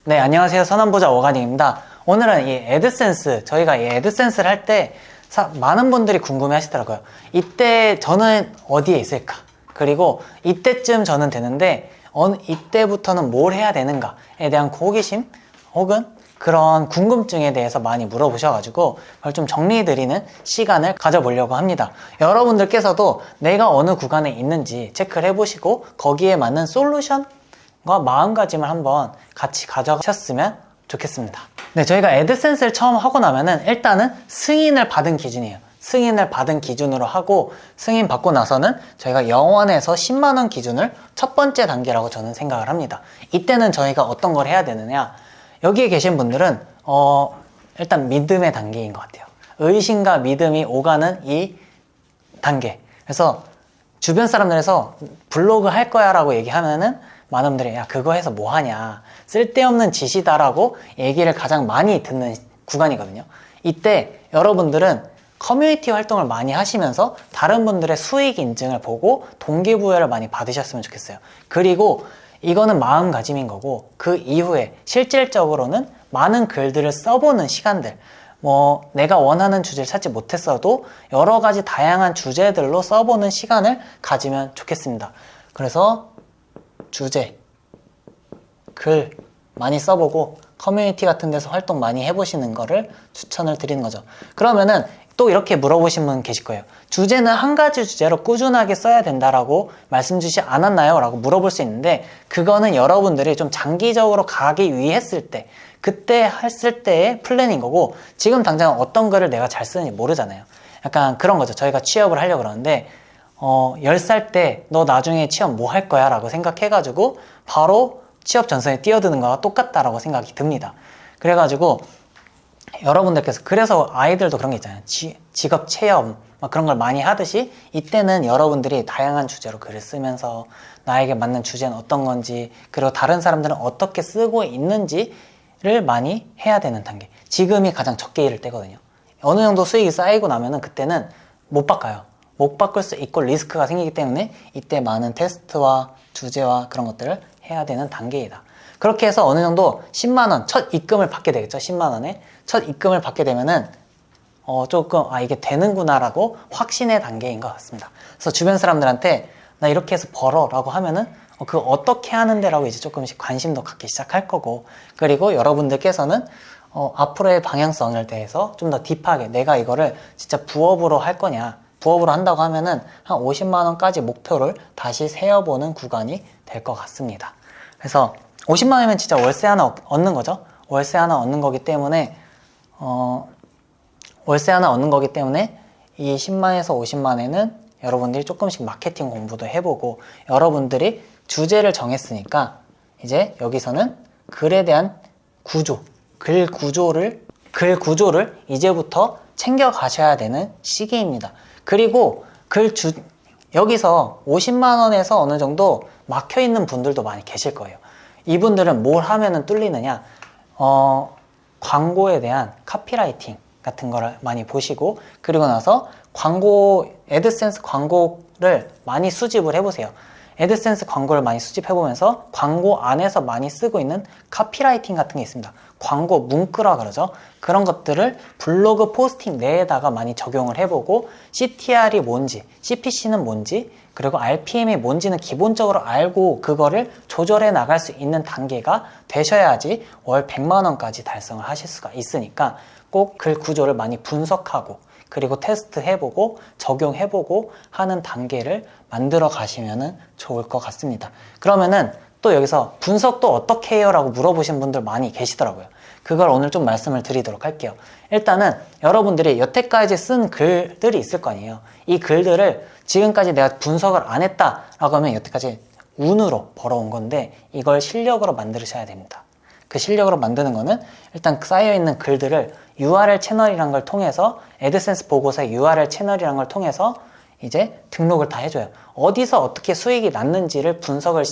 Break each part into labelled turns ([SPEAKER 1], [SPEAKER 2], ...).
[SPEAKER 1] 네, 안녕하세요. 선한보자 오가닉입니다. 오늘은 이 애드센스, 저희가 이 애드센스를 할 때 많은 분들이 궁금해 하시더라고요. 이때 저는 어디에 있을까? 그리고 이때쯤 저는 되는데 이때부터는 뭘 해야 되는가에 대한 호기심 혹은 그런 궁금증에 대해서 많이 물어보셔가지고 그걸 좀 정리해드리는 시간을 가져보려고 합니다. 여러분들께서도 내가 어느 구간에 있는지 체크를 해보시고 거기에 맞는 솔루션과 마음가짐을 한번 같이 가져가셨으면 좋겠습니다. 네, 저희가 애드센스를 처음 하고 나면은 일단은 승인을 받은 기준이에요. 승인을 받은 기준으로 하고 승인 받고 나서는 저희가 0원에서 10만원 기준을 첫 번째 단계라고 저는 생각을 합니다. 이때는 저희가 어떤 걸 해야 되느냐, 여기에 계신 분들은 일단 믿음의 단계인 것 같아요. 의심과 믿음이 오가는 이 단계. 그래서 주변 사람들에서 블로그 할 거야 라고 얘기하면은 많은 분들이 야 그거 해서 뭐 하냐, 쓸데없는 짓이다 라고 얘기를 가장 많이 듣는 구간이거든요. 이때 여러분들은 커뮤니티 활동을 많이 하시면서 다른 분들의 수익 인증을 보고 동기부여를 많이 받으셨으면 좋겠어요. 그리고 이거는 마음가짐인 거고 그 이후에 실질적으로는 많은 글들을 써보는 시간들, 내가 원하는 주제를 찾지 못했어도 여러 가지 다양한 주제들로 써보는 시간을 가지면 좋겠습니다. 그래서 주제, 글 많이 써보고 커뮤니티 같은 데서 활동 많이 해보시는 거를 추천을 드리는 거죠. 그러면은 또 이렇게 물어보신 분 계실 거예요. 주제는 한 가지 주제로 꾸준하게 써야 된다라고 말씀 주시지 않았나요? 라고 물어볼 수 있는데 그거는 여러분들이 좀 장기적으로 가기 위해 했을 때 그때 했을 때의 플랜인 거고 지금 당장 어떤 글을 내가 잘 쓰는지 모르잖아요. 약간 그런 거죠. 저희가 취업을 하려고 그러는데 10살 때 너 나중에 취업 뭐 할 거야? 라고 생각해가지고 바로 취업 전선에 뛰어드는 거와 똑같다라고 생각이 듭니다. 그래가지고 여러분들께서 그래서 아이들도 그런 게 있잖아요. 직업 체험 막 그런 걸 많이 하듯이 이때는 여러분들이 다양한 주제로 글을 쓰면서 나에게 맞는 주제는 어떤 건지 그리고 다른 사람들은 어떻게 쓰고 있는지를 많이 해야 되는 단계. 지금이 가장 적게 일을 때거든요. 어느 정도 수익이 쌓이고 나면은 그때는 못 바꿔요. 못 바꿀 수 있고 리스크가 생기기 때문에 이때 많은 테스트와 주제와 그런 것들을 해야 되는 단계이다. 그렇게 해서 어느 정도 10만원 첫 입금을 받게 되겠죠. 10만원에 첫 입금을 받게 되면은 조금 이게 되는구나 라고 확신의 단계인 것 같습니다. 그래서 주변 사람들한테 나 이렇게 해서 벌어 라고 하면은 그거 어떻게 하는데 라고 이제 조금씩 관심도 갖기 시작할 거고, 그리고 여러분들께서는 앞으로의 방향성에 대해서 좀 더 딥하게 내가 이거를 진짜 부업으로 할 거냐, 부업으로 한다고 하면은 한 50만원까지 목표를 다시 세어보는 구간이 될 것 같습니다. 그래서 50만원이면 진짜 월세 하나 얻는 거죠. 월세 하나 얻는 거기 때문에 이 10만에서 50만에는 여러분들이 조금씩 마케팅 공부도 해보고 여러분들이 주제를 정했으니까 이제 여기서는 글에 대한 구조, 글 구조를 이제부터 챙겨 가셔야 되는 시기입니다. 그리고 여기서 50만원에서 어느 정도 막혀있는 분들도 많이 계실 거예요. 이분들은 뭘 하면은 뚫리느냐, 광고에 대한 카피라이팅 같은 거를 많이 보시고 그리고 나서 애드센스 광고를 많이 수집을 해보세요. 애드센스 광고를 많이 수집해보면서 광고 안에서 많이 쓰고 있는 카피라이팅 같은 게 있습니다. 광고 문구라 그러죠. 그런 것들을 블로그 포스팅 내에다가 많이 적용을 해보고 CTR이 뭔지, CPC는 뭔지, 그리고 RPM이 뭔지는 기본적으로 알고 그거를 조절해 나갈 수 있는 단계가 되셔야지 월 100만원까지 달성을 하실 수가 있으니까 꼭 글 구조를 많이 분석하고 그리고 테스트 해보고 적용해보고 하는 단계를 만들어 가시면 좋을 것 같습니다. 그러면은 또 여기서 분석도 어떻게 해요? 라고 물어보신 분들 많이 계시더라고요. 그걸 오늘 좀 말씀을 드리도록 할게요. 일단은 여러분들이 여태까지 쓴 글들이 있을 거 아니에요. 이 글들을 지금까지 내가 분석을 안 했다라고 하면 여태까지 운으로 벌어온 건데 이걸 실력으로 만드셔야 됩니다. 그 실력으로 만드는 거는 일단 쌓여있는 글들을 URL 채널이란 걸 통해서 애드센스 보고서의 URL 채널이란 걸 통해서 이제 등록을 다 해줘요. 어디서 어떻게 수익이 났는지를 분석을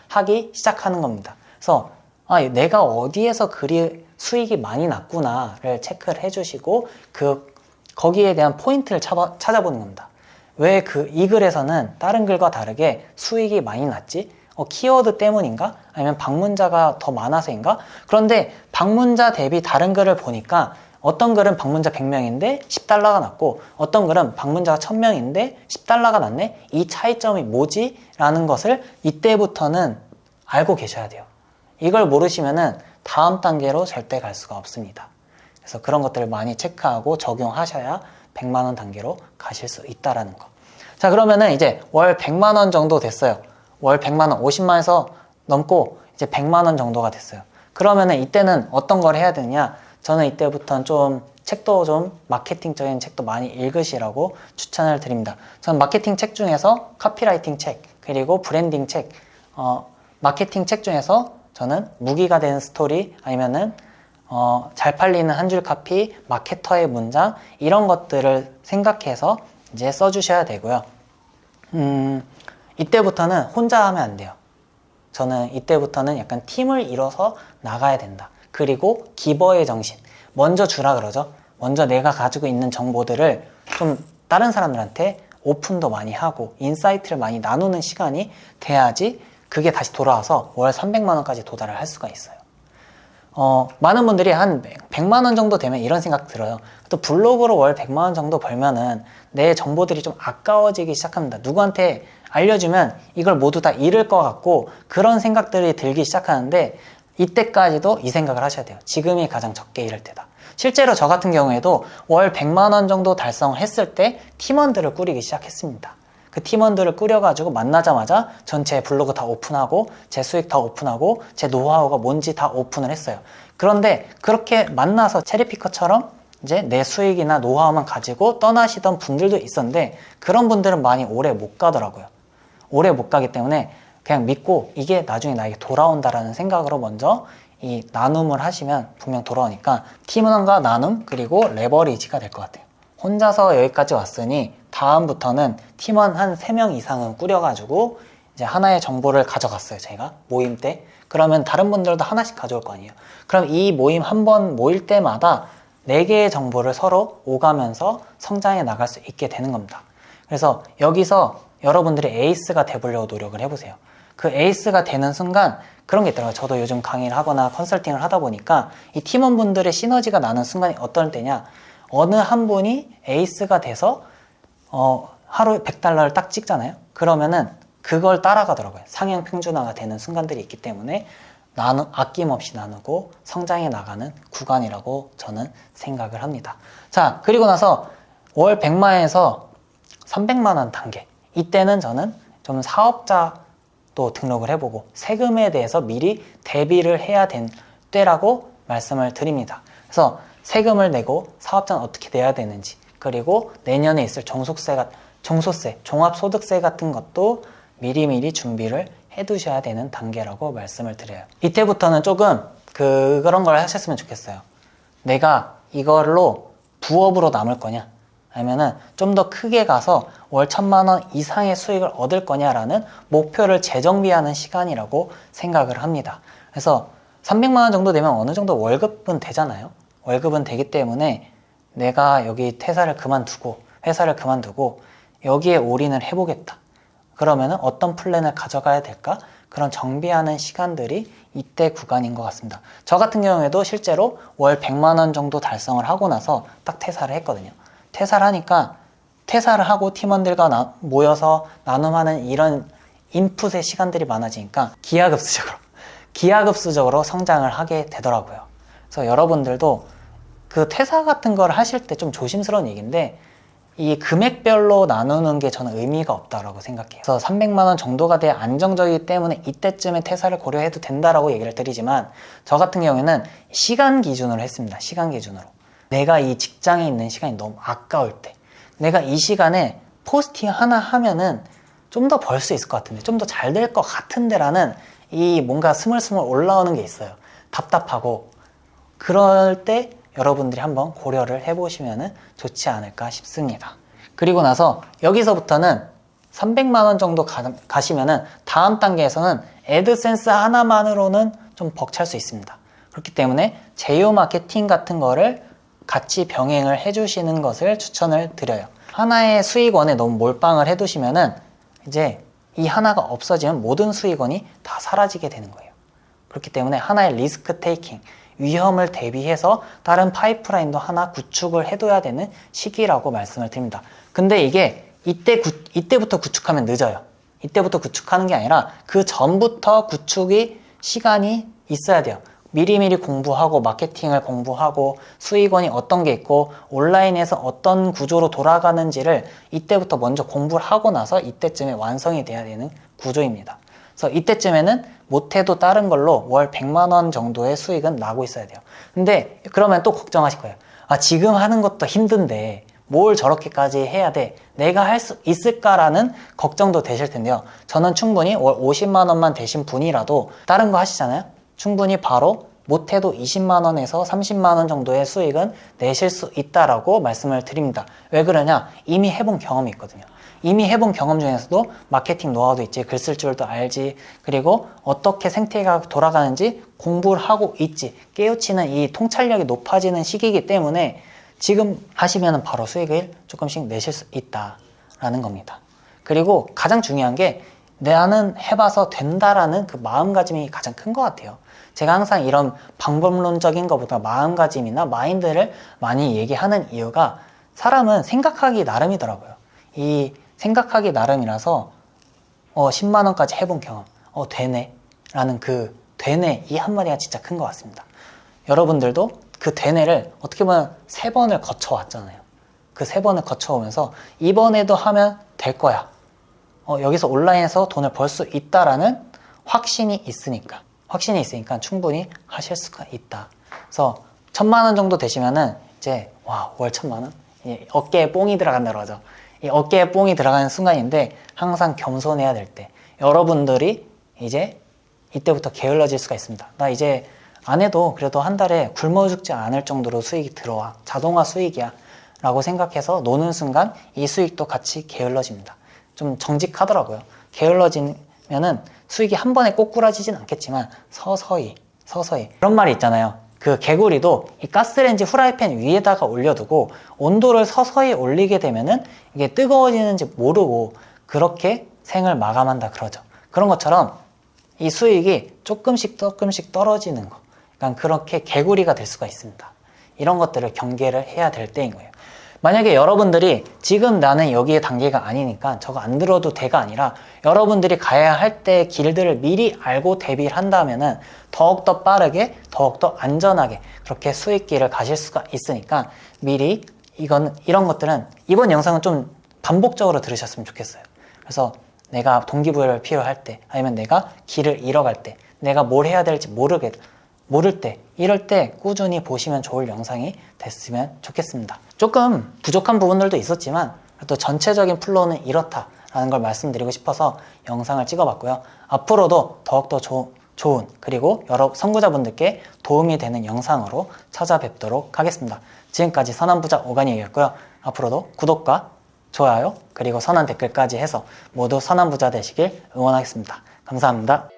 [SPEAKER 1] 하기 시작하는 겁니다. 그래서 내가 어디에서 글이 수익이 많이 났구나를 체크를 해주시고 거기에 대한 포인트를 찾아보는 겁니다. 왜 이 글에서는 다른 글과 다르게 수익이 많이 났지? 키워드 때문인가? 아니면 방문자가 더 많아서인가? 그런데 방문자 대비 다른 글을 보니까 어떤 글은 방문자 100명인데 10달러가 났고 어떤 글은 방문자가 1000명인데 10달러가 났네? 이 차이점이 뭐지? 라는 것을 이때부터는 알고 계셔야 돼요. 이걸 모르시면은 다음 단계로 절대 갈 수가 없습니다. 그래서 그런 것들을 많이 체크하고 적용하셔야 100만 원 단계로 가실 수 있다라는 거. 자, 그러면은 이제 월 100만 원 정도 됐어요. 월 100만 원, 50만에서 넘고 이제 100만 원 정도가 됐어요. 그러면은 이때는 어떤 걸 해야 되느냐? 저는 이때부터는 좀 책도 좀 마케팅적인 책도 많이 읽으시라고 추천을 드립니다. 저는 마케팅 책 중에서 카피라이팅 책, 그리고 브랜딩 책, 마케팅 책 중에서 저는 무기가 되는 스토리 아니면은 잘 팔리는 한 줄 카피, 마케터의 문장 이런 것들을 생각해서 이제 써주셔야 되고요. 이때부터는 혼자 하면 안 돼요. 저는 이때부터는 약간 팀을 이뤄서 나가야 된다. 그리고 기버의 정신. 먼저 주라 그러죠. 먼저 내가 가지고 있는 정보들을 좀 다른 사람들한테 오픈도 많이 하고 인사이트를 많이 나누는 시간이 돼야지 그게 다시 돌아와서 월 300만 원까지 도달을 할 수가 있어요. 많은 분들이 한 100만 원 정도 되면 이런 생각 들어요. 또 블로그로 월 100만 원 정도 벌면은 내 정보들이 좀 아까워지기 시작합니다. 누구한테 알려주면 이걸 모두 다 잃을 것 같고 그런 생각들이 들기 시작하는데 이때까지도 이 생각을 하셔야 돼요. 지금이 가장 적게 잃을 때다. 실제로 저 같은 경우에도 월 100만 원 정도 달성을 했을 때 팀원들을 꾸리기 시작했습니다. 그 팀원들을 꾸려가지고 만나자마자 전체 블로그 다 오픈하고 제 수익 다 오픈하고 제 노하우가 뭔지 다 오픈을 했어요. 그런데 그렇게 만나서 체리피커처럼 이제 내 수익이나 노하우만 가지고 떠나시던 분들도 있었는데 그런 분들은 많이 오래 못 가더라고요. 오래 못 가기 때문에 그냥 믿고 이게 나중에 나에게 돌아온다라는 생각으로 먼저 이 나눔을 하시면 분명 돌아오니까 팀원과 나눔 그리고 레버리지가 될 것 같아요. 혼자서 여기까지 왔으니 다음부터는 팀원 한 3명 이상은 꾸려가지고 이제 하나의 정보를 가져갔어요. 제가 모임 때. 그러면 다른 분들도 하나씩 가져올 거 아니에요. 그럼 이 모임 한 번 모일 때마다 4개의 정보를 서로 오가면서 성장해 나갈 수 있게 되는 겁니다. 그래서 여기서 여러분들이 에이스가 돼보려고 노력을 해보세요. 그 에이스가 되는 순간 그런 게 있더라고요. 저도 요즘 강의를 하거나 컨설팅을 하다 보니까 이 팀원분들의 시너지가 나는 순간이 어떤 때냐, 어느 한 분이 에이스가 돼서 하루에 100달러를 딱 찍잖아요. 그러면은 그걸 따라가더라고요. 상향 평준화가 되는 순간들이 있기 때문에 아낌없이 나누고 성장해 나가는 구간이라고 저는 생각을 합니다. 자, 그리고 나서 월 100만에서 300만 원 단계. 이때는 저는 좀 사업자도 등록을 해보고 세금에 대해서 미리 대비를 해야 된 때라고 말씀을 드립니다. 그래서 세금을 내고 사업자는 어떻게 내야 되는지, 그리고 내년에 있을 종소세, 종합소득세 같은 것도 미리미리 준비를 해두셔야 되는 단계라고 말씀을 드려요. 이때부터는 조금 그런 걸 하셨으면 좋겠어요. 내가 이걸로 부업으로 남을 거냐, 아니면은 좀 더 크게 가서 월 1000만 원 이상의 수익을 얻을 거냐라는 목표를 재정비하는 시간이라고 생각을 합니다. 그래서 300만 원 정도 되면 어느 정도 월급은 되잖아요. 월급은 되기 때문에 내가 여기 회사를 그만두고 여기에 올인을 해보겠다. 그러면은 어떤 플랜을 가져가야 될까? 그런 정비하는 시간들이 이때 구간인 것 같습니다. 저 같은 경우에도 실제로 월 100만 원 정도 달성을 하고 나서 딱 퇴사를 했거든요. 퇴사를 하니까 퇴사를 하고 팀원들과 모여서 나눔하는 이런 인풋의 시간들이 많아지니까 기하급수적으로 성장을 하게 되더라고요. 그래서 여러분들도 그 퇴사 같은 걸 하실 때 좀 조심스러운 얘기인데 이 금액별로 나누는 게 저는 의미가 없다고 생각해요. 그래서 300만 원 정도가 돼야 안정적이기 때문에 이때쯤에 퇴사를 고려해도 된다라고 얘기를 드리지만 저 같은 경우에는 시간 기준으로 했습니다. 시간 기준으로. 내가 이 직장에 있는 시간이 너무 아까울 때, 내가 이 시간에 포스팅 하나 하면은 좀 더 벌 수 있을 것 같은데, 좀 더 잘 될 것 같은데 라는 이 뭔가 스물스물 올라오는 게 있어요. 답답하고. 그럴 때 여러분들이 한번 고려를 해보시면 좋지 않을까 싶습니다. 그리고 나서 여기서부터는 300만 원 정도 가시면은 다음 단계에서는 애드센스 하나만으로는 좀 벅찰 수 있습니다. 그렇기 때문에 제휴 마케팅 같은 거를 같이 병행을 해주시는 것을 추천을 드려요. 하나의 수익원에 너무 몰빵을 해두시면은 이제 이 하나가 없어지면 모든 수익원이 다 사라지게 되는 거예요. 그렇기 때문에 하나의 리스크 테이킹, 위험을 대비해서 다른 파이프라인도 하나 구축을 해둬야 되는 시기라고 말씀을 드립니다. 근데 이게 이때부터 구축하면 늦어요. 이때부터 구축하는 게 아니라 그 전부터 구축이 시간이 있어야 돼요. 미리미리 공부하고 마케팅을 공부하고 수익원이 어떤 게 있고 온라인에서 어떤 구조로 돌아가는지를 이때부터 먼저 공부를 하고 나서 이때쯤에 완성이 돼야 되는 구조입니다. 그래서 이때쯤에는 못해도 다른 걸로 월 100만 원 정도의 수익은 나고 있어야 돼요. 근데 그러면 또 걱정하실 거예요. 아, 지금 하는 것도 힘든데 뭘 저렇게까지 해야 돼? 내가 할 수 있을까라는 걱정도 되실 텐데요. 저는 충분히 월 50만 원만 되신 분이라도 다른 거 하시잖아요. 충분히 바로 못해도 20만 원에서 30만 원 정도의 수익은 내실 수 있다라고 말씀을 드립니다. 왜 그러냐? 이미 해본 경험이 있거든요. 이미 해본 경험 중에서도 마케팅 노하우도 있지, 글 쓸 줄도 알지, 그리고 어떻게 생태계가 돌아가는지 공부를 하고 있지, 깨우치는 이 통찰력이 높아지는 시기이기 때문에 지금 하시면 바로 수익을 조금씩 내실 수 있다라는 겁니다. 그리고 가장 중요한 게 나는 해봐서 된다라는 그 마음가짐이 가장 큰 것 같아요. 제가 항상 이런 방법론적인 것보다 마음가짐이나 마인드를 많이 얘기하는 이유가 사람은 생각하기 나름이더라고요. 이 생각하기 나름이라서 10만 원까지 해본 경험, 되네 라는 그 되네 이 한마디가 진짜 큰 것 같습니다. 여러분들도 그 되네를 어떻게 보면 3번을 거쳐왔잖아요. 그 3번을 거쳐오면서 이번에도 하면 될 거야. 여기서 온라인에서 돈을 벌 수 있다라는 확신이 있으니까 충분히 하실 수가 있다. 그래서 1000만 원 정도 되시면은 이제 월 1000만 원? 어깨에 뽕이 들어간다고 하죠. 이 어깨에 뽕이 들어가는 순간인데 항상 겸손해야 될 때 여러분들이 이제 이때부터 게을러질 수가 있습니다. 나 이제 안 해도 그래도 한 달에 굶어 죽지 않을 정도로 수익이 들어와. 자동화 수익이야 라고 생각해서 노는 순간 이 수익도 같이 게을러집니다. 좀 정직하더라고요. 게을러지면은 수익이 한 번에 꼬꾸라지진 않겠지만 서서히 그런 말이 있잖아요. 그 개구리도 이 가스레인지 후라이팬 위에다가 올려두고 온도를 서서히 올리게 되면은 이게 뜨거워지는지 모르고 그렇게 생을 마감한다 그러죠. 그런 것처럼 이 수익이 조금씩 떨어지는 거. 그러니까 그렇게 개구리가 될 수가 있습니다. 이런 것들을 경계를 해야 될 때인 거예요. 만약에 여러분들이 지금 나는 여기에 단계가 아니니까 저거 안 들어도 돼가 아니라 여러분들이 가야 할 때 길들을 미리 알고 대비를 한다면은 더욱더 빠르게 더욱더 안전하게 그렇게 수익길을 가실 수가 있으니까 미리 이런 것들은 이번 영상은 좀 반복적으로 들으셨으면 좋겠어요. 그래서 내가 동기부여를 필요할 때 아니면 내가 길을 잃어갈 때 내가 뭘 해야 될지 모를 때 이럴 때 꾸준히 보시면 좋을 영상이 됐으면 좋겠습니다. 조금 부족한 부분들도 있었지만 또 전체적인 플로우는 이렇다라는 걸 말씀드리고 싶어서 영상을 찍어봤고요. 앞으로도 더욱더 좋은 그리고 여러 선구자분들께 도움이 되는 영상으로 찾아뵙도록 하겠습니다. 지금까지 선한부자 오간이었고요. 앞으로도 구독과 좋아요 그리고 선한 댓글까지 해서 모두 선한부자 되시길 응원하겠습니다. 감사합니다.